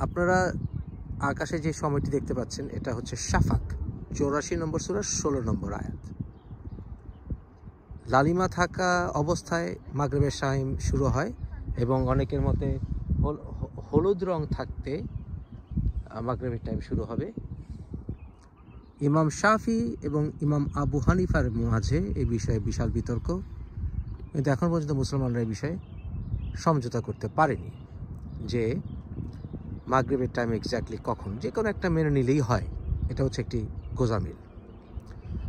আপনারা আকাশে যে সময়টি দেখতে পাচ্ছেন এটা হচ্ছে শাফাক, 84 নম্বর সূরা 16 নম্বর আয়াত। লালিমা থাকা অবস্থায় মাগরিবের টাইম শুরু হয় এবং অনেকের মতে হলুদ রং থাকতে মাগরিবের টাইম শুরু হবে। ইমাম শাফি এবং ইমাম আবু হানিফার মাঝে এই বিষয়ে বিশাল বিতর্ক, কিন্তু এখন পর্যন্ত মুসলমানরা এই বিষয়ে সমঝোতা করতে পারেনি যে মাগরিবের টাইম এক্স্যাক্টলি কখন। যে কোনো একটা মেনে নিলেই হয়, এটা হচ্ছে একটি গোজামিল।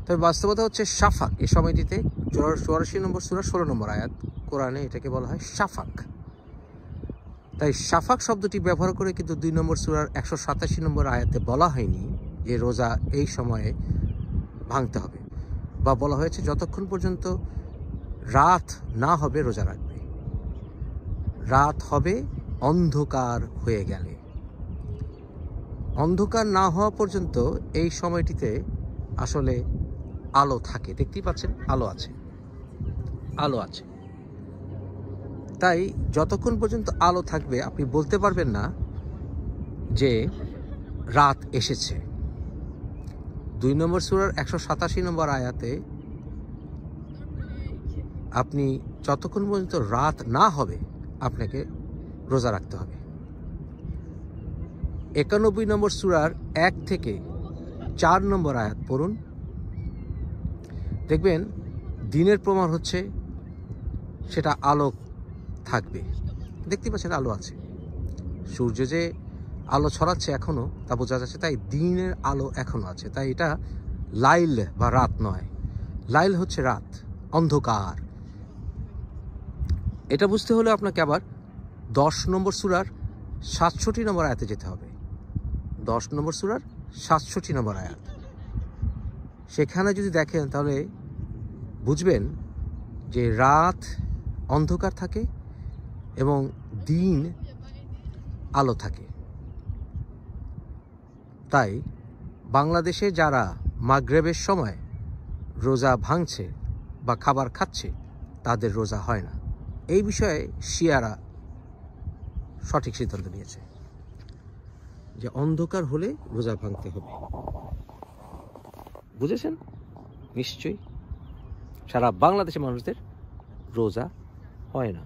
তবে বাস্তবতা হচ্ছে শাফাক, এই সময়টিতে 84 নম্বর সূরা 16 নম্বর আয়াত, কোরআনে এটাকে বলা হয় শাফাক। তাই শাফাক শব্দটি ব্যবহার করে কিন্তু 2 নম্বর সূরার 187 নম্বর আয়াতে বলা হয়নি যে রোজা এই সময়ে ভাঙতে হবে, বা বলা হয়েছে যতক্ষণ পর্যন্ত রাত না হবে রোজা রাখবে। রাত হবে অন্ধকার হয়ে গেলে। অন্ধকার না হওয়া পর্যন্ত এই সময়টিতে আসলে আলো থাকে, দেখতেই পাচ্ছেন আলো আছে, আলো আছে। তাই যতক্ষণ পর্যন্ত আলো থাকবে আপনি বলতে পারবেন না যে রাত এসেছে। 2 নম্বর সূরার 187 নম্বর আয়াতে আপনি যতক্ষণ পর্যন্ত রাত না হবে আপনাকে রোজা রাখতে হবে। 91 নম্বর সূরার 1 থেকে 4 নম্বর আয়াত পড়ুন, দেখবেন দিনের প্রমাণ হচ্ছে সেটা আলো থাকবে। দেখতে পাচ্ছেন আলো আছে, সূর্য যে আলো ছড়াচ্ছে এখনো তা বোঝা যাচ্ছে, তাই দিনের আলো এখনো আছে। তাই এটা লাইল বা রাত নয়, লাইল হচ্ছে রাত, অন্ধকার। এটা বুঝতে হলে আপনাকে আবার 10 নম্বর সূরার 67 নম্বর আয়াতে যেতে হবে। 10 নম্বর সূরার 67 নম্বর আয়াত, সেখানে যদি দেখেন তাহলে বুঝবেন যে রাত অন্ধকার থাকে এবং দিন আলো থাকে। তাই বাংলাদেশে যারা মাগরিবের সময় রোজা ভাঙছে বা খাবার খাচ্ছে তাদের রোজা হয় না। এই বিষয়ে শিয়ারা সঠিক সিদ্ধান্ত নিয়েছে যে অন্ধকার হলে রোজা ভাঙতে হবে। বুঝেছেন নিশ্চয়ই? সারা বাংলাদেশের মানুষদের রোজা হয় না।